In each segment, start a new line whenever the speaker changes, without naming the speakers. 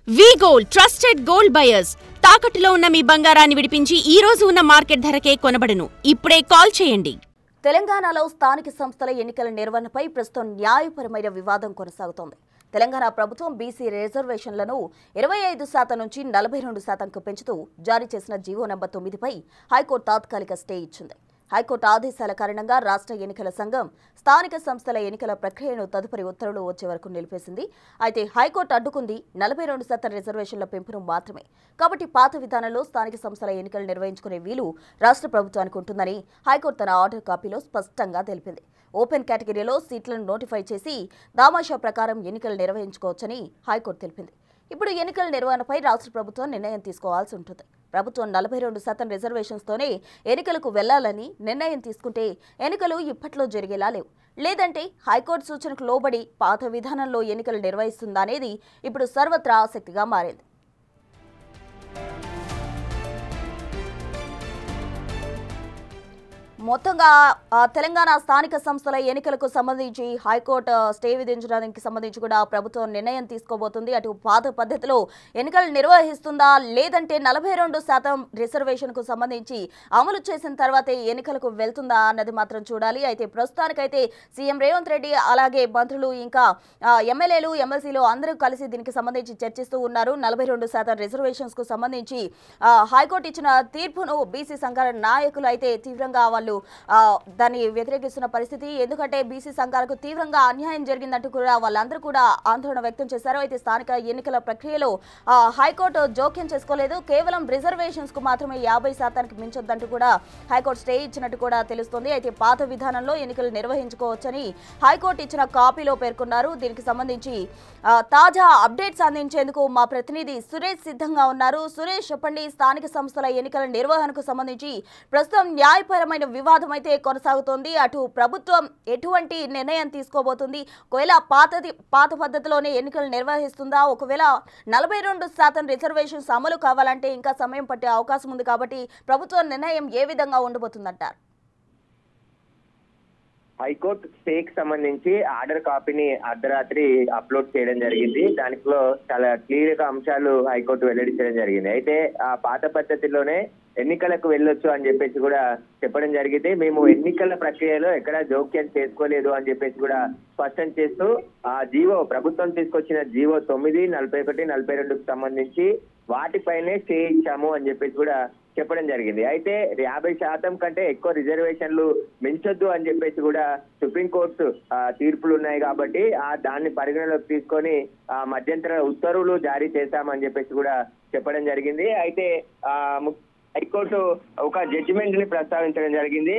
వి gold trusted gold buyers తాకట్టులో ఉన్న మీ బంగారాన్ని విడిపించి ఈ రోజు ఉన్న మార్కెట్ ధరకే కొనబడును. ఇప్పుడే కాల్ చేయండి.
తెలంగాణలో స్థానిక సంస్థల ఎన్నికల నిర్వహణపై ప్రస్తుతం న్యాయపరమైన వివాదం కొనసాగుతోంది. తెలంగాణ ప్రభుత్వం బీసీ రిజర్వేషన్లను 25% నుంచి 42%కు పెంచుతూ జారీ చేసిన జీవో నంబర్ 9పై హైకోర్టు తాత్కాలిక స్టే ఇచ్చింది. హైకోర్టు ఆదేశాల కారణంగా రాష్ట్ర ఎన్నికల సంఘం స్థానిక సంస్థల ఎన్నికల ప్రక్రియను తదుపరి ఉత్తర్వులు వచ్చే వరకు నిలిపేసింది. అయితే హైకోర్టు అడ్డుకుంది 42% రిజర్వేషన్ల పెంపును మాత్రమే. కాబట్టి పాత విధానంలో స్థానిక సంస్థల ఎన్నికలు నిర్వహించుకునే వీలు రాష్ట్ర ప్రభుత్వానికి ఉంటుందని హైకోర్టు తన ఆర్డర్ కాపీలో స్పష్టంగా తెలిపింది. ఓపెన్ కేటగిరీలో సీట్లను నోటిఫై చేసి దామాషా ప్రకారం ఎన్నికలు నిర్వహించుకోవచ్చని హైకోర్టు తెలిపింది. ఇప్పుడు ఎన్నికల నిర్వహణపై రాష్ట్ర ప్రభుత్వం నిర్ణయం తీసుకోవాల్సి ఉంటుంది. ప్రభుత్వం 42% రిజర్వేషన్స్తోనే ఎన్నికలకు వెళ్లాలని నిర్ణయం తీసుకుంటే ఎన్నికలు ఇప్పట్లో జరిగేలా లేవు. లేదంటే హైకోర్టు సూచనకు లోబడి పాత విధానంలో ఎన్నికలు నిర్వహిస్తుందా అనేది ఇప్పుడు సర్వత్రా ఆసక్తిగా మారింది. మొత్తంగా తెలంగాణ స్థానిక సంస్థల ఎన్నికలకు సంబంధించి హైకోర్టు స్టే విధించడానికి సంబంధించి కూడా ప్రభుత్వం నిర్ణయం తీసుకోబోతుంది. అటు పాత పద్ధతిలో ఎన్నికలు నిర్వహిస్తుందా, లేదంటే 42% రిజర్వేషన్కు సంబంధించి అమలు చేసిన తర్వాతే ఎన్నికలకు వెళ్తుందా అన్నది మాత్రం చూడాలి. అయితే ప్రస్తుతానికైతే సీఎం రేవంత్ రెడ్డి అలాగే మంత్రులు ఇంకా ఎమ్మెల్యేలు ఎమ్మెల్సీలు అందరూ కలిసి దీనికి సంబంధించి చర్చిస్తూ ఉన్నారు. 42% రిజర్వేషన్స్కు సంబంధించి హైకోర్టు ఇచ్చిన తీర్పును బీసీ సంఘాల నాయకులు అయితే తీవ్రంగా వాళ్ళు దాన్ని వ్యతిరేకిస్తున్న పరిస్థితి. ఎందుకంటే బీసీ సంఘాలకు తీవ్రంగా అన్యాయం జరిగిందంటూ కూడా వాళ్ళందరూ కూడా ఆందోళన వ్యక్తం చేశారు. అయితే స్థానిక ఎన్నికల ప్రక్రియలో హైకోర్టు జోక్యం చేసుకోలేదు. కేవలం రిజర్వేషన్స్ కు మాత్రమే 50%కి మించొద్దంటూ కూడా హైకోర్టు స్టే ఇచ్చినట్టు కూడా తెలుస్తోంది. అయితే పాత విధానంలో ఎన్నికలు నిర్వహించుకోవచ్చని హైకోర్టు ఇచ్చిన కాపీలో పేర్కొన్నారు. దీనికి సంబంధించి తాజా అప్డేట్స్ అందించేందుకు మా ప్రతినిధి సురేష్ సిద్ధంగా ఉన్నారు. సురేష్, చెప్పండి, స్థానిక సంస్థల ఎన్నికల నిర్వహణకు సంబంధించి ప్రస్తుతం న్యాయపరమైన వివాదం అయితే కొనసాగుతోంది. అటు ప్రభుత్వం ఎటువంటి నిర్ణయం తీసుకోబోతుంది? ఒకవేళ పాత పద్ధతిలోనే ఎన్నికలు నిర్వహిస్తుందా? ఒకవేళ 42% రిజర్వేషన్స్ అమలు కావాలంటే ఇంకా సమయం పట్టే అవకాశం ఉంది. కాబట్టి ప్రభుత్వం నిర్ణయం ఏ విధంగా ఉండబోతుందంటారు?
హైకోర్టు స్టేకి సంబంధించి ఆర్డర్ కాపీని అర్ధరాత్రి అప్లోడ్ చేయడం జరిగింది. దానిలో చాలా క్లియర్ గా అంశాలు హైకోర్టు వెల్లడించడం జరిగింది. అయితే ఆ పాత పద్ధతిలోనే ఎన్నికలకు వెళ్ళొచ్చు అని చెప్పేసి కూడా చెప్పడం జరిగింది. మేము ఎన్నికల ప్రక్రియలో ఎక్కడా జోక్యం చేసుకోలేదు అని చెప్పేసి కూడా స్పష్టం చేస్తూ ఆ జీవో, ప్రభుత్వం తీసుకొచ్చిన జీవో 9, 41, 42కు సంబంధించి వాటిపైనే స్టే ఇచ్చాము అని చెప్పేసి కూడా చెప్పడం జరిగింది. అయితే 50% కంటే ఎక్కువ రిజర్వేషన్లు మించొద్దు అని చెప్పేసి కూడా సుప్రీంకోర్టు తీర్పులు ఉన్నాయి. కాబట్టి దాన్ని పరిగణలోకి తీసుకొని మధ్యంతర ఉత్తర్వులు జారీ చేశామని చెప్పేసి కూడా చెప్పడం జరిగింది. అయితే హైకోర్టు ఒక జడ్జిమెంట్ ని ప్రస్తావించడం జరిగింది.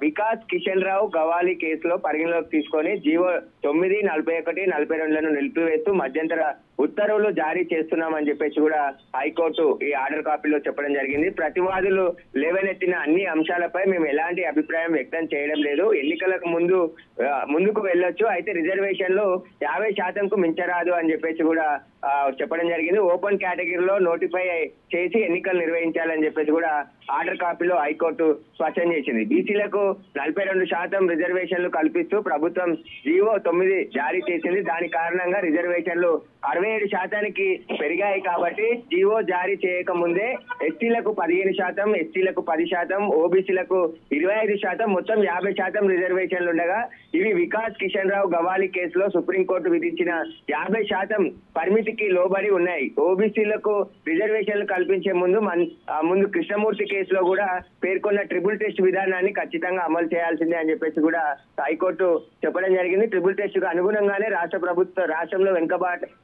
వికాస్ కిషన్ రావు గవాలి కేసులో పరిగణలోకి తీసుకొని జీవో 9, 41, 42లను నిలిపివేస్తూ మధ్యంతర ఉత్తర్వులు జారీ చేస్తున్నామని చెప్పేసి కూడా హైకోర్టు ఈ ఆర్డర్ కాపీలో చెప్పడం జరిగింది. ప్రతివాదులు లేవనెత్తిన అన్ని అంశాలపై మేము ఎలాంటి అభిప్రాయం వ్యక్తం చేయడం లేదు. ఎన్నికలకు ముందుకు వెళ్ళొచ్చు, అయితే రిజర్వేషన్లు 50%కు మించరాదు అని చెప్పేసి కూడా చెప్పడం జరిగింది. ఓపెన్ కేటగిరీలో నోటిఫై చేసి ఎన్నికలు నిర్వహించాలని చెప్పేసి కూడా ఆర్డర్ కాపీలో హైకోర్టు స్పష్టం చేసింది. బీసీలకు 42% రిజర్వేషన్లు కల్పిస్తూ ప్రభుత్వం జీవో 9 జారీ చేసింది. దాని కారణంగా రిజర్వేషన్లు 67%కి పెరిగాయి. కాబట్టి జీవో జారీ చేయక ముందే ఎస్టీలకు 15%, ఎస్టీలకు 10%, ఓబీసీలకు 25%, మొత్తం 50% రిజర్వేషన్లు ఉండగా ఇవి వికాస్ కిషన్ రావు గవాలి కేసులో సుప్రీంకోర్టు విధించిన 50% పరిమితికి లోబడి ఉన్నాయి. ఓబీసీలకు రిజర్వేషన్లు కల్పించే ముందు కృష్ణమూర్తి కేసులో కూడా పేర్కొన్న ట్రిపుల్ టెస్ట్ విధానాన్ని ఖచ్చితంగా అమలు చేయాల్సిందే అని చెప్పేసి కూడా హైకోర్టు చెప్పడం జరిగింది. ట్రిపుల్ టెస్ట్ కు అనుగుణంగానే రాష్ట్రంలో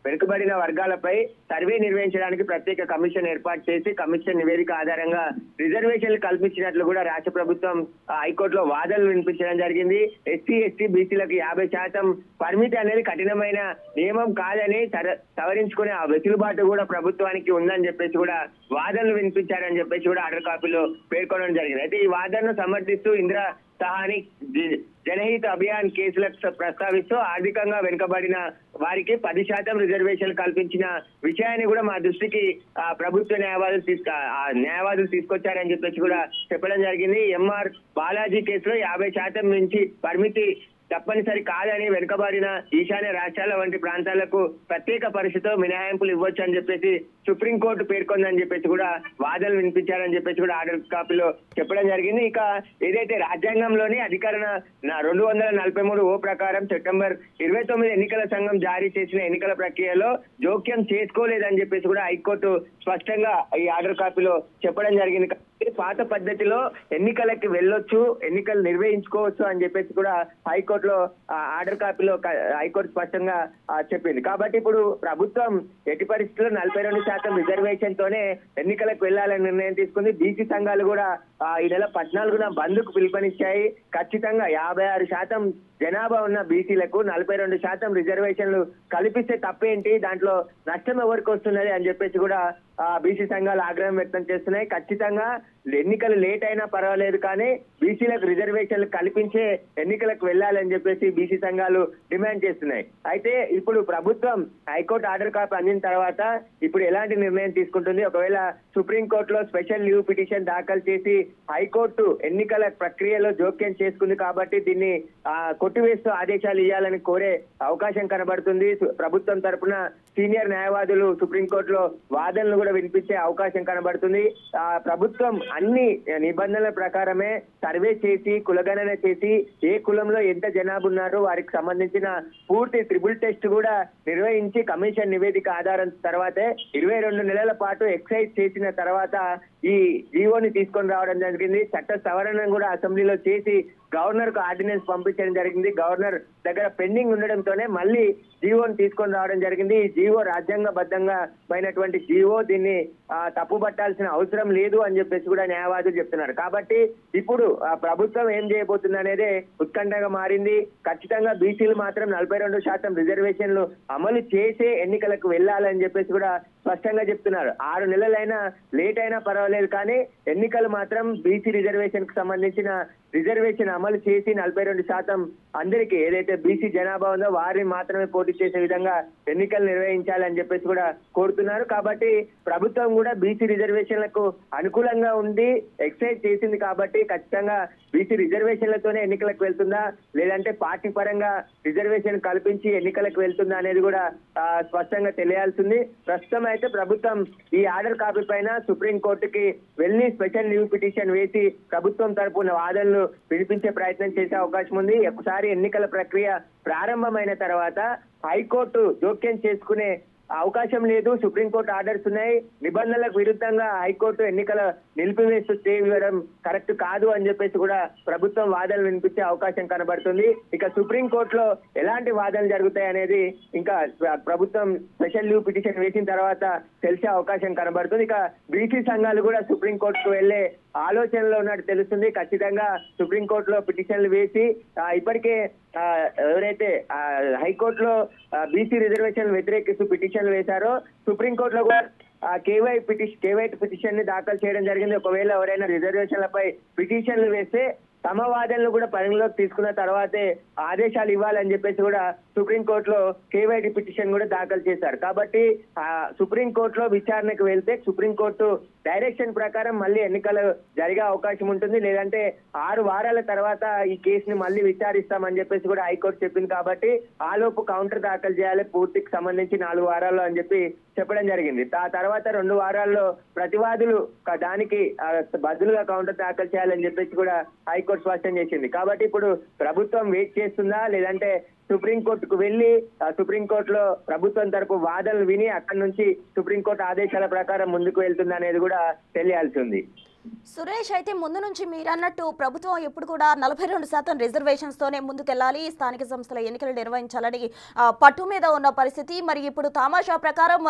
వెనుకబడిన వర్గాలపై సర్వే నిర్వహించడానికి ప్రత్యేక కమిషన్ ఏర్పాటు చేసి కమిషన్ నివేదిక ఆధారంగా రిజర్వేషన్లు కల్పించినట్లు కూడా రాష్ట్ర ప్రభుత్వం హైకోర్టులో వాదనలు వినిపించడం జరిగింది. ఎస్సీ, ఎస్టీ, బీసీలకు 50% పరిమితి అనేది కఠినమైన నియమం కాదని సవరించుకునే ఆ వెసులుబాటు కూడా ప్రభుత్వానికి ఉందని చెప్పేసి కూడా వాదనలు వినిపించారని చెప్పేసి కూడా ఆర్డర్ కాపీలో పేర్కొనడం జరిగింది. అయితే ఈ వాదనను సమర్థిస్తూ ఇందిరా సహాని జనహిత అభియాన్ కేసులకు ప్రస్తావిస్తూ ఆర్థికంగా వెనుకబడిన వారికి 10% రిజర్వేషన్లు కల్పించిన విషయాన్ని కూడా మా దృష్టికి ప్రభుత్వ న్యాయవాదులు తీసుకొచ్చారని చెప్పేసి కూడా చెప్పడం జరిగింది. ఎంఆర్ బాలాజీ కేసులో 50% నుంచి పరిమితి తప్పనిసరి కాదని వెనుకబడిన ఈశాన్య రాష్ట్రాల వంటి ప్రాంతాలకు ప్రత్యేక పరిస్థితితో మినహాయింపులు ఇవ్వచ్చు అని చెప్పేసి సుప్రీంకోర్టు పేర్కొందని చెప్పేసి కూడా వాదనలు వినిపించారని చెప్పేసి కూడా ఆర్డర్ కాపీలో చెప్పడం జరిగింది. ఇక ఏదైతే రాజ్యాంగంలోని అధికరణ 243 ప్రకారం సెప్టెంబర్ 29 ఎన్నికల సంఘం జారీ చేసిన ఎన్నికల ప్రక్రియలో జోక్యం చేసుకోలేదని చెప్పేసి కూడా హైకోర్టు స్పష్టంగా ఈ ఆర్డర్ కాపీలో చెప్పడం జరిగింది. పాత పద్ధతిలో ఎన్నికలకి వెళ్ళొచ్చు, ఎన్నికలు నిర్వహించుకోవచ్చు అని చెప్పేసి కూడా హైకోర్టులో ఆర్డర్ కాపీలో హైకోర్టు స్పష్టంగా చెప్పింది. కాబట్టి ఇప్పుడు ప్రభుత్వం ఎట్టి పరిస్థితుల్లో 42% రిజర్వేషన్ తోనే ఎన్నికలకు వెళ్లాలని నిర్ణయం తీసుకుంది. బీసీ సంఘాలు కూడా ఈ నెల 14న బంద్కు పిలుపునిచ్చాయి. ఖచ్చితంగా 56% జనాభా ఉన్న బీసీలకు 42% రిజర్వేషన్లు కల్పిస్తే తప్పేంటి, దాంట్లో నష్టం ఎవరికి వస్తున్నది అని చెప్పేసి కూడా బీసీ సంఘాలు ఆగ్రహం వ్యక్తం చేస్తున్నాయి. ఖచ్చితంగా ఎన్నికలు లేట్ అయినా పర్వాలేదు కానీ బీసీలకు రిజర్వేషన్లు కల్పించే ఎన్నికలకు వెళ్ళాలని చెప్పేసి బీసీ సంఘాలు డిమాండ్ చేస్తున్నాయి. అయితే ఇప్పుడు ప్రభుత్వం హైకోర్టు ఆర్డర్ కాపీ అందిన తర్వాత ఇప్పుడు ఎలాంటి నిర్ణయం తీసుకుంటుంది? ఒకవేళ సుప్రీంకోర్టులో స్పెషల్ లీవ్ పిటిషన్ దాఖలు చేసి హైకోర్టు ఎన్నికల ప్రక్రియలో జోక్యం చేసుకుంది కాబట్టి దీన్ని కొట్టివేస్తూ ఆదేశాలు ఇవ్వాలని కోరే అవకాశం కనబడుతుంది. ప్రభుత్వం తరపున సీనియర్ న్యాయవాదులు సుప్రీంకోర్టులో వాదనలు కూడా వినిపించే అవకాశం కనబడుతుంది. ప్రభుత్వం అన్ని నిబంధనల ప్రకారమే సర్వే చేసి కులగణన చేసి ఏ కులంలో ఎంత జనాభా ఉన్నారో వారికి సంబంధించిన పూర్తి ట్రిపుల్ టెస్ట్ కూడా నిర్వహించి కమిషన్ నివేదిక ఆధారం తర్వాతే 22 నెలల పాటు ఎక్సైజ్ చేసిన తర్వాత ఈ జీవోని తీసుకొని రావడం జరిగింది. చట్ట సవరణ కూడా అసెంబ్లీలో చేసి గవర్నర్ కు ఆర్డినెన్స్ పంపించడం జరిగింది. గవర్నర్ దగ్గర పెండింగ్ ఉండడంతోనే మళ్ళీ జీవోని తీసుకొని రావడం జరిగింది. ఈ జీవో రాజ్యాంగబద్ధంగా అయినటువంటి జీవో, దీన్ని తప్పుపట్టాల్సిన అవసరం లేదు అని చెప్పేసి కూడా న్యాయవాదులు చెప్తున్నారు. కాబట్టి ఇప్పుడు ప్రభుత్వం ఏం చేయబోతుంది అనేది ఉత్కంఠగా మారింది. ఖచ్చితంగా బీసీలు మాత్రం 42% రిజర్వేషన్లు అమలు చేసే ఎన్నికలకు వెళ్ళాలని చెప్పేసి కూడా స్పష్టంగా చెప్తున్నారు. 6 నెలలైనా లేట్ అయినా పర్వాలేదు కానీ ఎన్నికలు మాత్రం బీసీ రిజర్వేషన్ కు సంబంధించిన రిజర్వేషన్ అమలు చేసి 42% అందరికీ ఏదైతే బీసీ జనాభా ఉందో వారిని మాత్రమే పోటీ చేసే విధంగా ఎన్నికలు నిర్వహించాలని చెప్పేసి కూడా కోరుతున్నారు. కాబట్టి ప్రభుత్వం కూడా బీసీ రిజర్వేషన్లకు అనుకూలంగా ఉండి ఎక్సైజ్ చేసింది కాబట్టి ఖచ్చితంగా బీసీ రిజర్వేషన్లతోనే ఎన్నికలకు వెళ్తుందా లేదంటే పార్టీ పరంగా రిజర్వేషన్ కల్పించి ఎన్నికలకు వెళ్తుందా అనేది కూడా స్పష్టంగా తెలియాల్సింది. ప్రస్తుతం అయితే ప్రభుత్వం ఈ ఆర్డర్ కాపీ పైన సుప్రీంకోర్టుకి వెళ్లి స్పెషల్ లీవ్ పిటిషన్ వేసి ప్రభుత్వం తరపున వాదనలు వినిపించే ప్రయత్నం చేసే అవకాశం ఉంది. ఒకసారి ఎన్నికల ప్రక్రియ ప్రారంభమైన తర్వాత హైకోర్టు జోక్యం చేసుకునే అవకాశం లేదు. సుప్రీంకోర్టు ఆర్డర్స్ ఉన్నాయి. నిబంధనలకు విరుద్ధంగా హైకోర్టు ఎన్నికల నిలిపివేస్తూ స్టే ఇవ్వడం కరెక్ట్ కాదు అని చెప్పేసి కూడా ప్రభుత్వం వాదనలు వినిపించే అవకాశం కనబడుతుంది. ఇక సుప్రీంకోర్టులో ఎలాంటి వాదనలు జరుగుతాయి అనేది ఇంకా ప్రభుత్వం స్పెషల్ లీవ్ పిటిషన్ వేసిన తర్వాత తెలిసే అవకాశం కనబడుతుంది. ఇక బీసీ సంఘాలు కూడా సుప్రీంకోర్టుకు వెళ్లే ఆలోచనలో ఉన్నట్టు తెలుస్తుంది. ఖచ్చితంగా సుప్రీంకోర్టులో పిటిషన్లు వేసి ఇప్పటికే ఎవరైతే హైకోర్టులో బీసీ రిజర్వేషన్ వ్యతిరేకిస్తూ పిటిషన్లు వేశారో సుప్రీంకోర్టులో కూడా కేవై పిటిషన్ ని దాఖలు చేయడం జరిగింది. ఒకవేళ ఎవరైనా రిజర్వేషన్లపై పిటిషన్లు వేస్తే తమ వాదనలు కూడా పరిగణలోకి తీసుకున్న తర్వాతే ఆదేశాలు ఇవ్వాలని చెప్పేసి కూడా సుప్రీంకోర్టులో కేవైటీ పిటిషన్ కూడా దాఖలు చేశారు. కాబట్టి సుప్రీంకోర్టులో విచారణకు వెళ్తే సుప్రీంకోర్టు డైరెక్షన్ ప్రకారం మళ్ళీ ఎన్నికలు జరిగే అవకాశం ఉంటుంది. లేదంటే 6 వారాల తర్వాత ఈ కేసుని మళ్ళీ విచారిస్తామని చెప్పేసి కూడా హైకోర్టు చెప్పింది. కాబట్టి ఆలోపు కౌంటర్ దాఖలు చేయాలి పూర్తికి సంబంధించి 4 వారాల్లో అని చెప్పి చెప్పడం జరిగింది. ఆ తర్వాత 2 వారాల్లో ప్రతివాదులు దానికి బదులుగా కౌంటర్ దాఖలు చేయాలని చెప్పేసి కూడా హైకోర్టు స్పష్టం చేసింది. కాబట్టి ఇప్పుడు ప్రభుత్వం వెయిట్ చేస్తుందా లేదంటే సుప్రీంకోర్టుకు వెళ్లి సుప్రీంకోర్టులో ప్రభుత్వం తరపు వాదనలు విని అక్కడి నుంచి సుప్రీంకోర్టు ఆదేశాల ప్రకారం ముందుకు వెళ్తుందా అనేది కూడా తెలియాల్సి ఉంది.
సురేష్, అయితే ముందు నుంచి మీరు అన్నట్టు ప్రభుత్వం ఎప్పుడు కూడా 42% రిజర్వేషన్స్ తోనే ముందుకెళ్లాలి, స్థానిక సంస్థల ఎన్నికలు నిర్వహించాలని పట్టు మీద ఉన్న పరిస్థితి. మరి ఇప్పుడు తామాషా ప్రకారం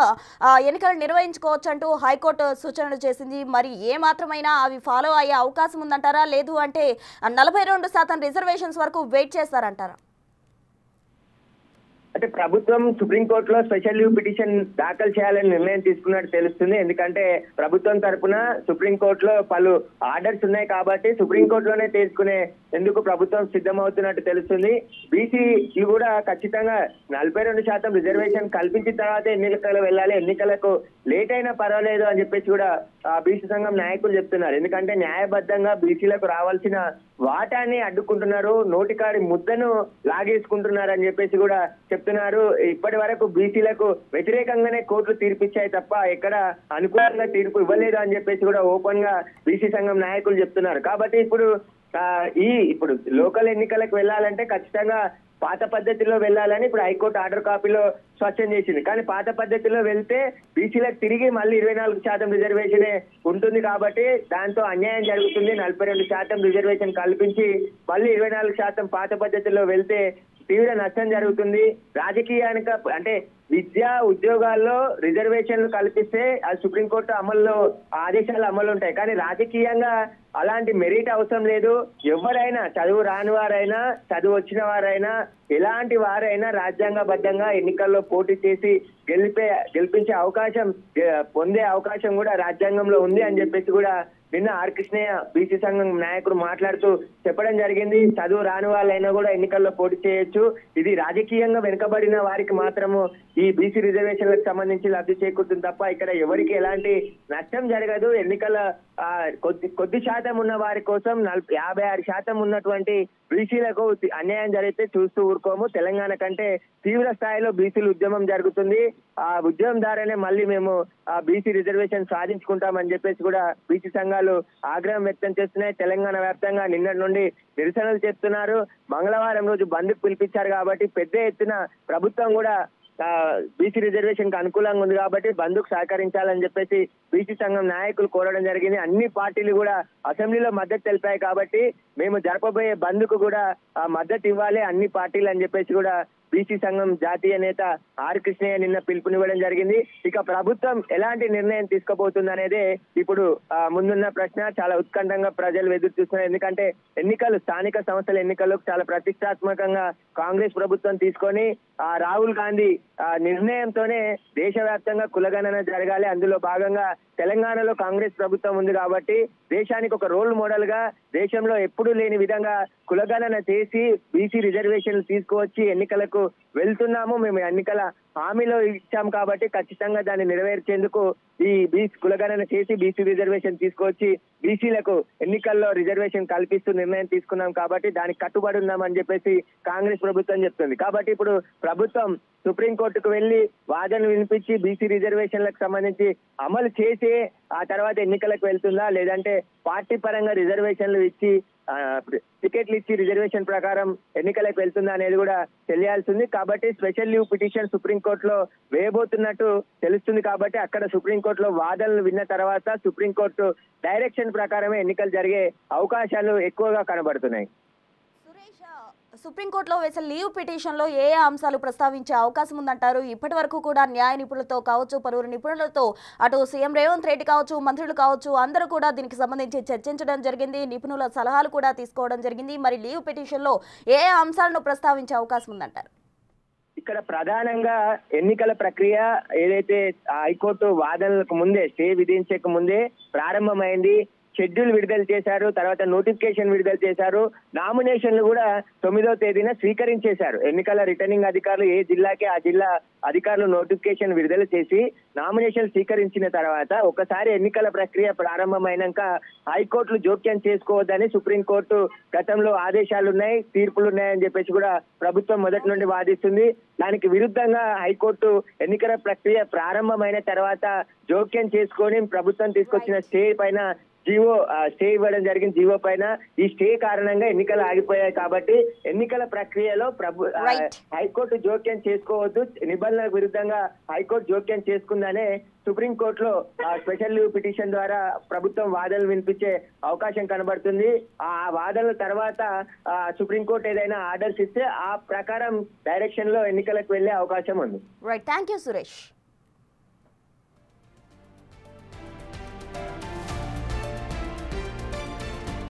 ఎన్నికలు నిర్వహించుకోవచ్చు అంటూ హైకోర్టు సూచనలు చేసింది. మరి ఏ మాత్రమైనా అవి ఫాలో అయ్యే అవకాశం ఉందంటారా, లేదు అంటే 42% రిజర్వేషన్స్ వరకు వెయిట్ చేస్తారంటారా?
అంటే ప్రభుత్వం సుప్రీంకోర్టులో స్పెషల్ లీవ్ పిటిషన్ దాఖలు చేయాలని నిర్ణయం తీసుకున్నట్టు తెలుస్తుంది. ఎందుకంటే ప్రభుత్వం తరపున సుప్రీంకోర్టులో పలు ఆర్డర్స్ ఉన్నాయి కాబట్టి సుప్రీంకోర్టులోనే తీసుకునే ఎందుకు ప్రభుత్వం సిద్ధమవుతున్నట్టు తెలుస్తుంది. బీసీలు కూడా ఖచ్చితంగా 42% రిజర్వేషన్ కల్పించిన తర్వాత ఎన్నికలు వెళ్ళాలి. ఎన్నికలకు లేట్ అయినా పర్వాలేదు అని చెప్పేసి కూడా బీసీ సంఘం నాయకులు చెప్తున్నారు. ఎందుకంటే న్యాయబద్ధంగా బీసీలకు రావాల్సిన వాటాన్ని అడ్డుకుంటున్నారు, నోటికాడి ముద్దను లాగేసుకుంటున్నారు అని చెప్పేసి కూడా చెప్తున్నారు. ఇప్పటి వరకు బీసీలకు వ్యతిరేకంగానే కోర్టులు తీర్పిచ్చాయి తప్ప ఎక్కడ అనుకూలంగా తీర్పు ఇవ్వలేదు అని చెప్పేసి కూడా ఓపెన్ గా బీసీ సంఘం నాయకులు చెప్తున్నారు. కాబట్టి ఇప్పుడు లోకల్ ఎన్నికలకు వెళ్ళాలంటే ఖచ్చితంగా పాత పద్ధతిలో వెళ్ళాలని ఇప్పుడు హైకోర్టు ఆర్డర్ కాపీలో స్పష్టం చేసింది. కానీ పాత పద్ధతిలో వెళ్తే బీసీలకు తిరిగి మళ్ళీ 24% రిజర్వేషనే ఉంటుంది కాబట్టి దాంతో అన్యాయం జరుగుతుంది. 42% రిజర్వేషన్ కల్పించి మళ్ళీ 24% పాత పద్ధతిలో వెళ్తే తీవ్ర నష్టం జరుగుతుంది. రాజకీయానికి అంటే విద్యా ఉద్యోగాల్లో రిజర్వేషన్లు కల్పిస్తే అది సుప్రీంకోర్టు అమల్లో ఆదేశాలు అమలు ఉంటాయి. కానీ రాజకీయంగా అలాంటి మెరిట్ అవసరం లేదు. ఎవరైనా చదువు రాని వారైనా చదువు వచ్చిన వారైనా ఎలాంటి వారైనా రాజ్యాంగబద్ధంగా ఎన్నికల్లో పోటీ చేసి గెలిపించే అవకాశం పొందే అవకాశం కూడా రాజ్యాంగంలో ఉంది అని చెప్పేసి కూడా నిన్న ఆర్ కృష్ణయ్య బీసీ సంఘం నాయకుడు మాట్లాడుతూ చెప్పడం జరిగింది. చదువు రాని వాళ్ళైనా కూడా ఎన్నికల్లో పోటీ చేయొచ్చు. ఇది రాజకీయంగా వెనుకబడిన వారికి మాత్రము ఈ బీసీ రిజర్వేషన్లకు సంబంధించి లబ్ధి చేకూరుతుంది తప్ప ఇక్కడ ఎవరికి ఎలాంటి నష్టం జరగదు. ఎన్నికల కొద్ది శాతం ఉన్న వారి కోసం 56% ఉన్నటువంటి బీసీలకు అన్యాయం జరిగితే చూస్తూ ఊరుకోము. తెలంగాణ కంటే తీవ్ర స్థాయిలో బీసీలు ఉద్యమం జరుగుతుంది. ఆ ఉద్యమం ద్వారానే మళ్ళీ మేము ఆ బీసీ రిజర్వేషన్ సాధించుకుంటామని చెప్పేసి కూడా బీసీ సంఘాలు ఆగ్రహం వ్యక్తం చేస్తున్నాయి. తెలంగాణ వ్యాప్తంగా నిన్నటి నుండి నిరసనలు చేస్తున్నారు. మంగళవారం రోజు బంద్కు పిలిపించారు కాబట్టి పెద్ద ఎత్తున ప్రభుత్వం కూడా బీసీ రిజర్వేషన్ కి అనుకూలంగా ఉంది కాబట్టి బంద్కు సహకరించాలని చెప్పేసి బీసీ సంఘం నాయకులు కోరడం జరిగింది. అన్ని పార్టీలు కూడా అసెంబ్లీలో మద్దతు తెలిపాయి కాబట్టి మేము జరపబోయే బంద్కు కూడా మద్దతు ఇవ్వాలి అన్ని పార్టీలు అని చెప్పేసి కూడా బీసీ సంఘం జాతీయ నేత ఆర్ కృష్ణయ్య నిన్న పిలుపునివ్వడం జరిగింది. ఇక ప్రభుత్వం ఎలాంటి నిర్ణయం తీసుకోబోతుంది అనేదే ఇప్పుడు ముందున్న ప్రశ్న. చాలా ఉత్కంఠంగా ప్రజలు ఎదురు చూస్తున్నారు. ఎందుకంటే స్థానిక సంస్థల ఎన్నికలకు చాలా ప్రతిష్టాత్మకంగా కాంగ్రెస్ ప్రభుత్వం తీసుకొని రాహుల్ గాంధీ నిర్ణయంతోనే దేశవ్యాప్తంగా కులగణన జరగాలి. అందులో భాగంగా తెలంగాణలో కాంగ్రెస్ ప్రభుత్వం ఉంది కాబట్టి దేశానికి ఒక రోల్ మోడల్ గా దేశంలో ఎప్పుడూ లేని విధంగా కులగణన చేసి బీసీ రిజర్వేషన్లు తీసుకువచ్చి ఎన్నికలకు వెళ్తున్నాము. మేము ఎన్నికల హామీలో ఇచ్చాం కాబట్టి ఖచ్చితంగా దాన్ని నెరవేర్చేందుకు ఈ బీసీ కులగణన చేసి బీసీ రిజర్వేషన్ తీసుకొచ్చి బీసీలకు ఎన్నికల్లో రిజర్వేషన్ కల్పిస్తూ నిర్ణయం తీసుకున్నాం కాబట్టి దానికి కట్టుబడి ఉన్నామని చెప్పేసి కాంగ్రెస్ ప్రభుత్వం చెప్తుంది. కాబట్టి ఇప్పుడు ప్రభుత్వం సుప్రీంకోర్టుకు వెళ్లి వాదనలు వినిపించి బీసీ రిజర్వేషన్లకు సంబంధించి అమలు చేసి ఆ తర్వాత ఎన్నికలకు వెళ్తుందా లేదంటే పార్టీ పరంగా రిజర్వేషన్లు ఇచ్చి టికెట్లు ఇచ్చి రిజర్వేషన్ ప్రకారం ఎన్నికలకు వెళ్తుందా అనేది కూడా తెలియాల్సింది. కాబట్టి స్పెషల్ లీవ్ పిటిషన్ సుప్రీంకోర్టులో వేయబోతున్నట్టు తెలుస్తుంది. కాబట్టి అక్కడ సుప్రీంకోర్టులో వాదనలు విన్న తర్వాత సుప్రీంకోర్టు డైరెక్షన్ ప్రకారమే ఎన్నికలు జరిగే అవకాశాలు ఎక్కువగా కనబడుతున్నాయి.
సుప్రీంకోర్టులో వేసే లీవ్ పిటిషన్లో ఏ అంశాలు ప్రస్తావించే అవకాశం ఉందంటారు? ఇప్పటి వరకు కూడా న్యాయ నిపుణులతో కావచ్చు, పలువురు నిపుణులతో అటు సీఎం రేవంత్ రెడ్డి కావచ్చు, మంత్రులు కావచ్చు, అందరూ కూడా దీనికి సంబంధించి చర్చించడం జరిగింది. నిపుణుల సలహాలు కూడా తీసుకోవడం జరిగింది. మరి లీవ్ పిటిషన్లో ఏ అంశాలను ప్రస్తావించే అవకాశం ఉందంటారు?
ఇక్కడ ప్రధానంగా ఎన్నికల ప్రక్రియ ఏదైతే హైకోర్టు వాదనలకు ముందే స్టే విధించక ముందే ప్రారంభమైంది. షెడ్యూల్ విడుదల చేశారు, తర్వాత నోటిఫికేషన్ విడుదల చేశారు, నామినేషన్లు కూడా 9వ తేదీన స్వీకరించేశారు. ఎన్నికల రిటర్నింగ్ అధికారులు ఏ జిల్లాకి ఆ జిల్లా అధికారులు నోటిఫికేషన్ విడుదల చేసి నామినేషన్ స్వీకరించిన తర్వాత ఒకసారి ఎన్నికల ప్రక్రియ ప్రారంభమైనాక హైకోర్టులు జోక్యం చేసుకోవద్దని సుప్రీంకోర్టు గతంలో ఆదేశాలున్నాయి, తీర్పులున్నాయని చెప్పేసి కూడా ప్రభుత్వం మొదటి నుండి వాదిస్తుంది. దానికి విరుద్ధంగా హైకోర్టు ఎన్నికల ప్రక్రియ ప్రారంభమైన తర్వాత జోక్యం చేసుకొని ప్రభుత్వం తీసుకొచ్చిన స్టే పైన స్టే ఇవ్వడం జరిగింది. జీవో పైన ఈ స్టే కారణంగా ఎన్నికలు ఆగిపోయాయి కాబట్టి ఎన్నికల ప్రక్రియలో హైకోర్టు జోక్యం చేసుకోవద్దు, నిబంధనలకు విరుద్ధంగా హైకోర్టు జోక్యం చేసుకుందనే సుప్రీంకోర్టులో స్పెషల్ లీవ్ పిటిషన్ ద్వారా ప్రభుత్వం వాదనలు వినిపించే అవకాశం కనబడుతుంది. ఆ వాదనల తర్వాత సుప్రీంకోర్టు ఏదైనా ఆర్డర్స్ ఇస్తే ఆ ప్రకారం డైరెక్షన్ లో ఎన్నికలకు వెళ్లే అవకాశం ఉంది.
Right, thank you Suresh.